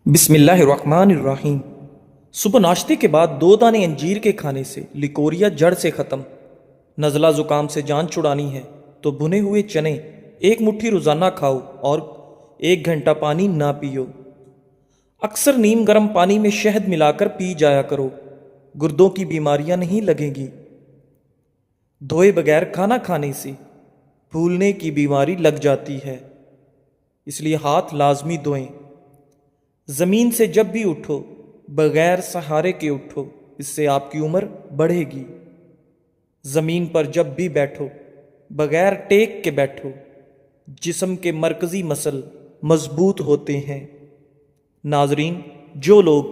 بسم اللہ الرحمن الرحیم۔ صبح ناشتے کے بعد 2 دانے انجیر کے کھانے سے لیکوریا جڑ سے ختم۔ نزلہ زکام سے جان چھڑانی ہے تو بھنے ہوئے چنے 1 مٹھی روزانہ کھاؤ اور 1 گھنٹہ پانی نہ پیو۔ اکثر نیم گرم پانی میں شہد ملا کر پی جایا کرو، گردوں کی بیماریاں نہیں لگیں گی۔ دھوئے بغیر کھانا کھانے سے پھولنے کی بیماری لگ جاتی ہے، اس لیے ہاتھ لازمی دھوئیں۔ زمین سے جب بھی اٹھو بغیر سہارے کے اٹھو، اس سے آپ کی عمر بڑھے گی۔ زمین پر جب بھی بیٹھو بغیر ٹیک کے بیٹھو، جسم کے مرکزی مسل مضبوط ہوتے ہیں۔ ناظرین، جو لوگ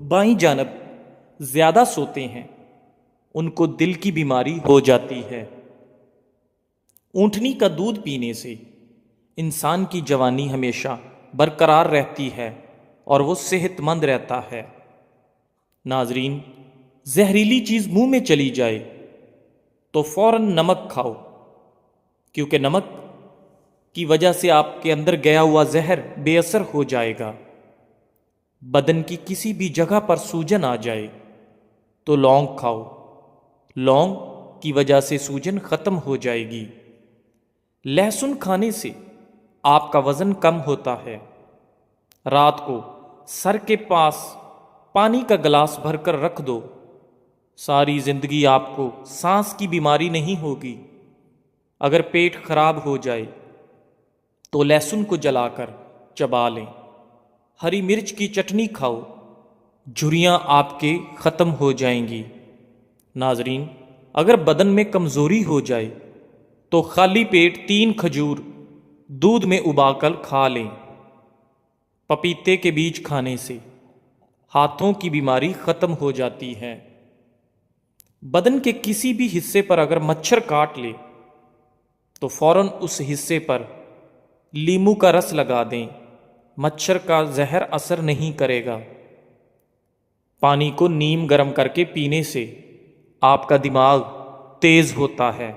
بائیں جانب زیادہ سوتے ہیں ان کو دل کی بیماری ہو جاتی ہے۔ اونٹنی کا دودھ پینے سے انسان کی جوانی ہمیشہ برقرار رہتی ہے اور وہ صحت مند رہتا ہے۔ ناظرین، زہریلی چیز منہ میں چلی جائے تو فوراً نمک کھاؤ، کیونکہ نمک کی وجہ سے آپ کے اندر گیا ہوا زہر بے اثر ہو جائے گا۔ بدن کی کسی بھی جگہ پر سوجن آ جائے تو لونگ کھاؤ، لونگ کی وجہ سے سوجن ختم ہو جائے گی۔ لہسن کھانے سے آپ کا وزن کم ہوتا ہے۔ رات کو سر کے پاس پانی کا گلاس بھر کر رکھ دو، ساری زندگی آپ کو سانس کی بیماری نہیں ہوگی۔ اگر پیٹ خراب ہو جائے تو لہسن کو جلا کر چبا لیں۔ ہری مرچ کی چٹنی کھاؤ، جھریاں آپ کے ختم ہو جائیں گی۔ ناظرین، اگر بدن میں کمزوری ہو جائے تو خالی پیٹ 3 کھجور دودھ میں ابال کر کھا لیں۔ پپیتے کے بیج کھانے سے ہاتھوں کی بیماری ختم ہو جاتی ہے۔ بدن کے کسی بھی حصے پر اگر مچھر کاٹ لے تو فوراً اس حصے پر لیموں کا رس لگا دیں، مچھر کا زہر اثر نہیں کرے گا۔ پانی کو نیم گرم کر کے پینے سے آپ کا دماغ تیز ہوتا ہے۔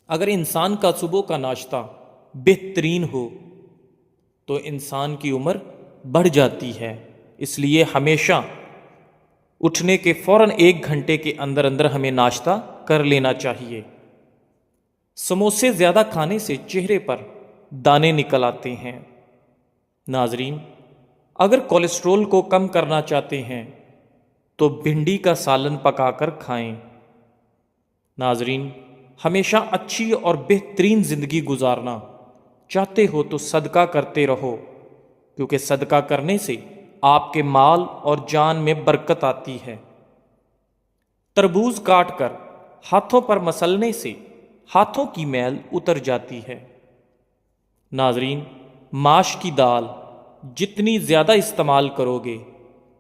اگر انسان کا صبح کا ناشتہ بہترین ہو تو انسان کی عمر بڑھ جاتی ہے، اس لیے ہمیشہ اٹھنے کے فوراً 1 گھنٹے کے اندر اندر ہمیں ناشتہ کر لینا چاہیے۔ سموسے زیادہ کھانے سے چہرے پر دانے نکل آتے ہیں۔ ناظرین، اگر کولیسٹرول کو کم کرنا چاہتے ہیں تو بھنڈی کا سالن پکا کر کھائیں۔ ناظرین، ہمیشہ اچھی اور بہترین زندگی گزارنا چاہتے ہو تو صدقہ کرتے رہو، کیونکہ صدقہ کرنے سے آپ کے مال اور جان میں برکت آتی ہے۔ تربوز کاٹ کر ہاتھوں پر مسلنے سے ہاتھوں کی میل اتر جاتی ہے۔ ناظرین، ماش کی دال جتنی زیادہ استعمال کرو گے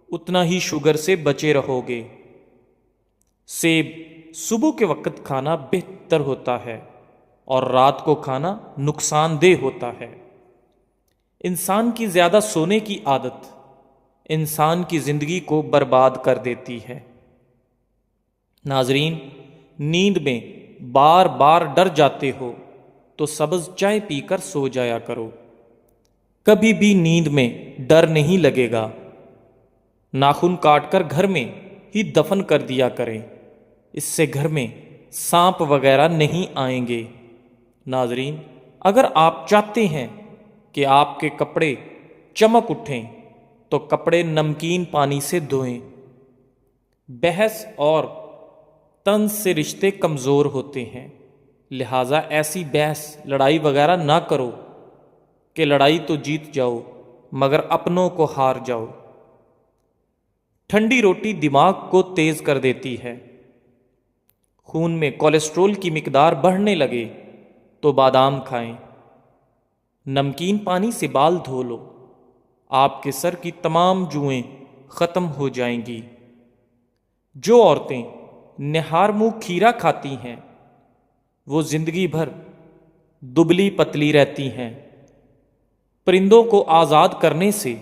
اتنا ہی شوگر سے بچے رہو گے۔ سیب صبح کے وقت کھانا بہتر ہوتا ہے اور رات کو کھانا نقصان دہ ہوتا ہے۔ انسان کی زیادہ سونے کی عادت انسان کی زندگی کو برباد کر دیتی ہے۔ ناظرین، نیند میں بار بار ڈر جاتے ہو تو سبز چائے پی کر سو جایا کرو، کبھی بھی نیند میں ڈر نہیں لگے گا۔ ناخن کاٹ کر گھر میں ہی دفن کر دیا کریں، اس سے گھر میں سانپ وغیرہ نہیں آئیں گے۔ ناظرین، اگر آپ چاہتے ہیں کہ آپ کے کپڑے چمک اٹھیں تو کپڑے نمکین پانی سے دھوئیں۔ بحث اور طنز سے رشتے کمزور ہوتے ہیں، لہٰذا ایسی بحث لڑائی وغیرہ نہ کرو کہ لڑائی تو جیت جاؤ مگر اپنوں کو ہار جاؤ۔ ٹھنڈی روٹی دماغ کو تیز کر دیتی ہے۔ خون میں کولیسٹرول کی مقدار بڑھنے لگے تو بادام کھائیں۔ نمکین پانی سے بال دھو لو، آپ کے سر کی تمام جوئیں ختم ہو جائیں گی۔ جو عورتیں نہار منہ کھیرا کھاتی ہیں وہ زندگی بھر دبلی پتلی رہتی ہیں۔ پرندوں کو آزاد کرنے سے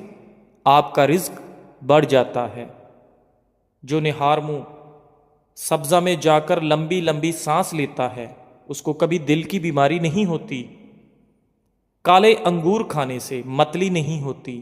آپ کا رزق بڑھ جاتا ہے۔ جو نہار منہ سبزہ میں جا کر لمبی لمبی سانس لیتا ہے اس کو کبھی دل کی بیماری نہیں ہوتی۔ کالے انگور کھانے سے متلی نہیں ہوتی۔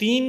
3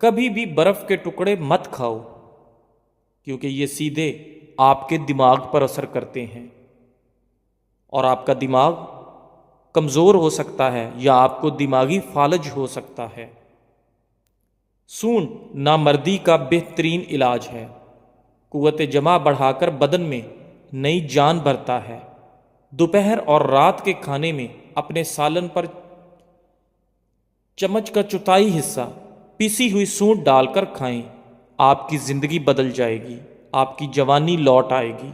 کبھی بھی برف کے ٹکڑے مت کھاؤ، کیونکہ یہ سیدھے آپ کے دماغ پر اثر کرتے ہیں اور آپ کا دماغ کمزور ہو سکتا ہے یا آپ کو دماغی فالج ہو سکتا ہے۔ سونڈ نامردی کا بہترین علاج ہے، قوت جمع بڑھا کر بدن میں نئی جان بھرتا ہے۔ دوپہر اور رات کے کھانے میں اپنے سالن پر چمچ کا چوتھائی حصہ پیسی ہوئی سونڈ ڈال کر کھائیں، آپ کی زندگی بدل جائے گی، آپ کی جوانی لوٹ آئے گی۔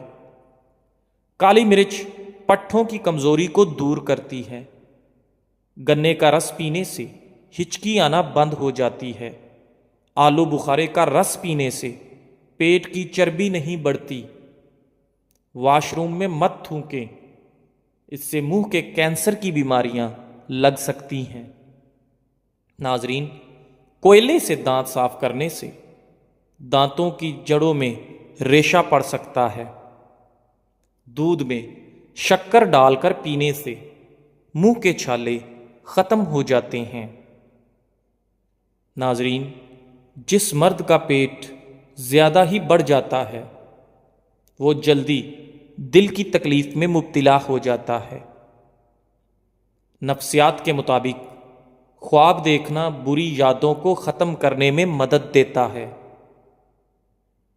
کالی مرچ پٹھوں کی کمزوری کو دور کرتی ہے۔ گنے کا رس پینے سے ہچکی آنا بند ہو جاتی ہے۔ آلو بخارے کا رس پینے سے پیٹ کی چربی نہیں بڑھتی۔ واش روم میں مت تھوکیں، اس سے منہ کے کینسر کی بیماریاں لگ سکتی ہیں۔ ناظرین، کوئلے سے دانت صاف کرنے سے دانتوں کی جڑوں میں ریشہ پڑ سکتا ہے۔ دودھ میں شکر ڈال کر پینے سے منہ کے چھالے ختم ہو جاتے ہیں۔ ناظرین، جس مرد کا پیٹ زیادہ ہی بڑھ جاتا ہے وہ جلدی دل کی تکلیف میں مبتلا ہو جاتا ہے۔ نفسیات کے مطابق خواب دیکھنا بری یادوں کو ختم کرنے میں مدد دیتا ہے۔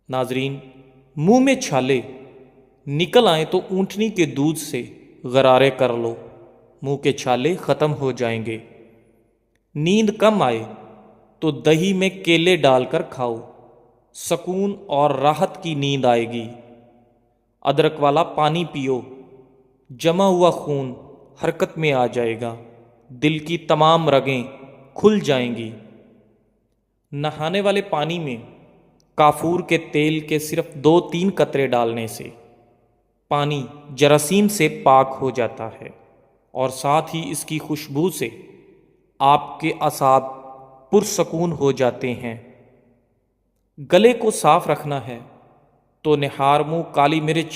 ناظرین، منہ میں چھالے نکل آئیں تو اونٹنی کے دودھ سے غرارے کر لو، منہ کے چھالے ختم ہو جائیں گے۔ نیند کم آئے تو دہی میں کیلے ڈال کر کھاؤ، سکون اور راحت کی نیند آئے گی۔ ادرک والا پانی پیو، جمع ہوا خون حرکت میں آ جائے گا، دل کی تمام رگیں کھل جائیں گی۔ نہانے والے پانی میں کافور کے تیل کے صرف 2-3 قطرے ڈالنے سے پانی جراثیم سے پاک ہو جاتا ہے اور ساتھ ہی اس کی خوشبو سے آپ کے اعصاب پرسکون ہو جاتے ہیں۔ گلے کو صاف رکھنا ہے تو نہار منہ کالی مرچ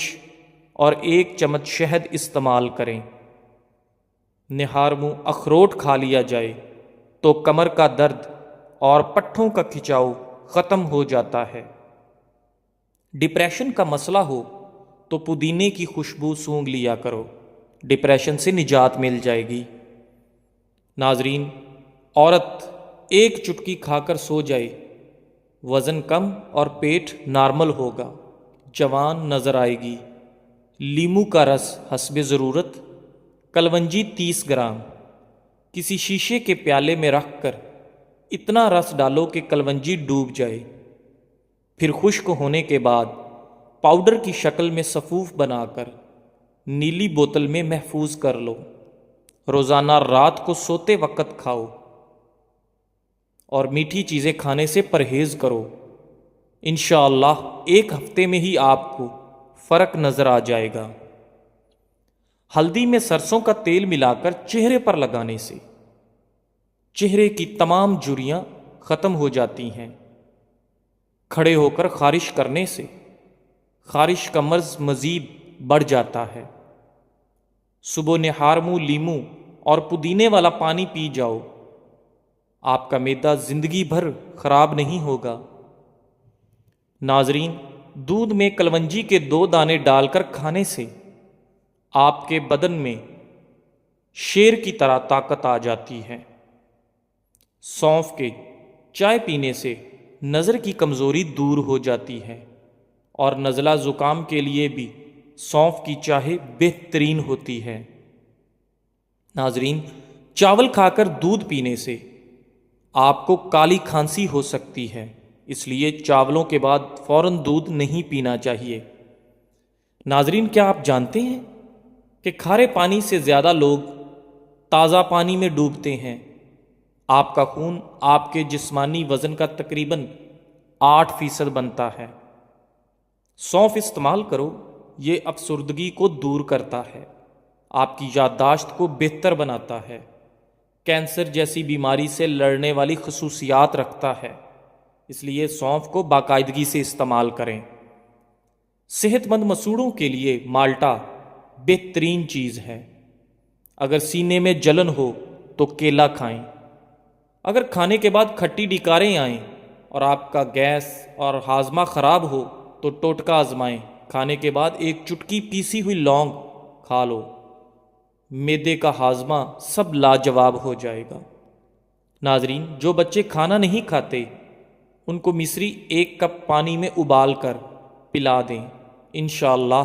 اور 1 چمچ شہد استعمال کریں۔ نہار منہ اخروٹ کھا لیا جائے تو کمر کا درد اور پٹھوں کا کھچاؤ ختم ہو جاتا ہے۔ ڈپریشن کا مسئلہ ہو تو پودینے کی خوشبو سونگھ لیا کرو، ڈپریشن سے نجات مل جائے گی۔ ناظرین، عورت 1 چٹکی کھا کر سو جائے، وزن کم اور پیٹ نارمل ہوگا، جوان نظر آئے گی۔ لیمو کا رس حسب ضرورت، کلونجی 30 گرام کسی شیشے کے پیالے میں رکھ کر اتنا رس ڈالو کہ کلونجی ڈوب جائے، پھر خشک ہونے کے بعد پاؤڈر کی شکل میں صفوف بنا کر نیلی بوتل میں محفوظ کر لو۔ روزانہ رات کو سوتے وقت کھاؤ اور میٹھی چیزیں کھانے سے پرہیز کرو۔ انشاءاللہ 1 ہفتے میں ہی آپ کو فرق نظر آ جائے گا۔ ہلدی میں سرسوں کا تیل ملا کر چہرے پر لگانے سے چہرے کی تمام جھریاں ختم ہو جاتی ہیں۔ کھڑے ہو کر خارش کرنے سے خارش کا مرض مزید بڑھ جاتا ہے۔ صبح نہار منہ لیمو اور پودینے والا پانی پی جاؤ، آپ کا معدہ زندگی بھر خراب نہیں ہوگا۔ ناظرین، دودھ میں کلونجی کے 2 دانے ڈال کر کھانے سے آپ کے بدن میں شیر کی طرح طاقت آ جاتی ہے۔ سونف کے چائے پینے سے نظر کی کمزوری دور ہو جاتی ہے اور نزلہ زکام کے لیے بھی سونف کی چائے بہترین ہوتی ہے۔ ناظرین، چاول کھا کر دودھ پینے سے آپ کو کالی کھانسی ہو سکتی ہے، اس لیے چاولوں کے بعد فوراً دودھ نہیں پینا چاہیے۔ ناظرین، کیا آپ جانتے ہیں کہ کھارے پانی سے زیادہ لوگ تازہ پانی میں ڈوبتے ہیں؟ آپ کا خون آپ کے جسمانی وزن کا تقریباً 8% بنتا ہے۔ سونف استعمال کرو، یہ افسردگی کو دور کرتا ہے، آپ کی یادداشت کو بہتر بناتا ہے، کینسر جیسی بیماری سے لڑنے والی خصوصیات رکھتا ہے، اس لیے سونف کو باقاعدگی سے استعمال کریں۔ صحت مند مسوڑوں کے لیے مالٹا بہترین چیز ہے۔ اگر سینے میں جلن ہو تو کیلا کھائیں، اگر کھانے کے بعد کھٹی ڈکاریں آئیں اور آپ کا گیس اور ہاضمہ خراب ہو تو ٹوٹکا آزمائیں، کھانے کے بعد ایک چٹکی پیسی ہوئی لونگ کھا لو، معدے کا ہاضمہ سب لاجواب ہو جائے گا۔ ناظرین، جو بچے کھانا نہیں کھاتے ان کو مصری 1 کپ پانی میں ابال کر پلا دیں، انشاءاللہ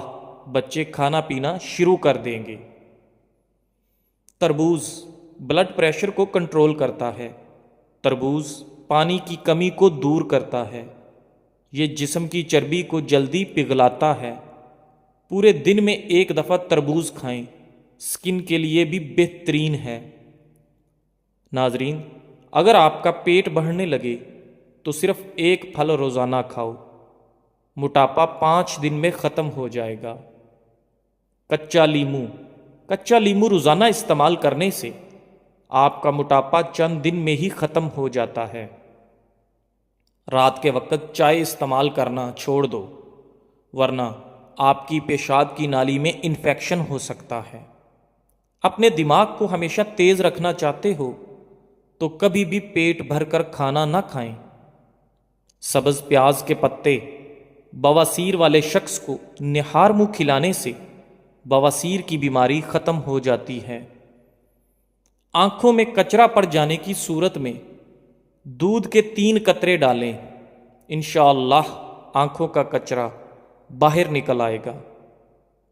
بچے کھانا پینا شروع کر دیں گے۔ تربوز بلڈ پریشر کو کنٹرول کرتا ہے۔ تربوز پانی کی کمی کو دور کرتا ہے۔ یہ جسم کی چربی کو جلدی پگھلاتا ہے۔ پورے دن میں 1 دفعہ تربوز کھائیں، سکن کے لیے بھی بہترین ہے۔ ناظرین، اگر آپ کا پیٹ بڑھنے لگے تو صرف 1 پھل روزانہ کھاؤ، موٹاپا 5 دن میں ختم ہو جائے گا۔ کچا لیمو روزانہ استعمال کرنے سے آپ کا موٹاپا چند دن میں ہی ختم ہو جاتا ہے۔ رات کے وقت چائے استعمال کرنا چھوڑ دو، ورنہ آپ کی پیشاب کی نالی میں انفیکشن ہو سکتا ہے۔ اپنے دماغ کو ہمیشہ تیز رکھنا چاہتے ہو تو کبھی بھی پیٹ بھر کر کھانا نہ کھائیں۔ سبز پیاز کے پتے بواسیر والے شخص کو نہار منہ کھلانے سے بواسیر کی بیماری ختم ہو جاتی ہے۔ آنکھوں میں کچرا پڑ جانے کی صورت میں دودھ کے 3 قطرے ڈالیں، انشاءاللہ آنکھوں کا کچرا باہر نکل آئے گا۔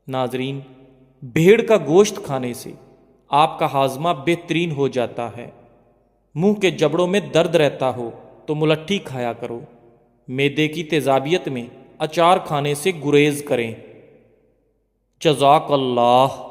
ناظرین، بھیڑ کا گوشت کھانے سے آپ کا ہاضمہ بہترین ہو جاتا ہے۔ منہ کے جبڑوں میں درد رہتا ہو تو ملٹھی کھایا کرو۔ معدے کی تیزابیت میں اچار کھانے سے گریز کریں۔ جزاک اللہ۔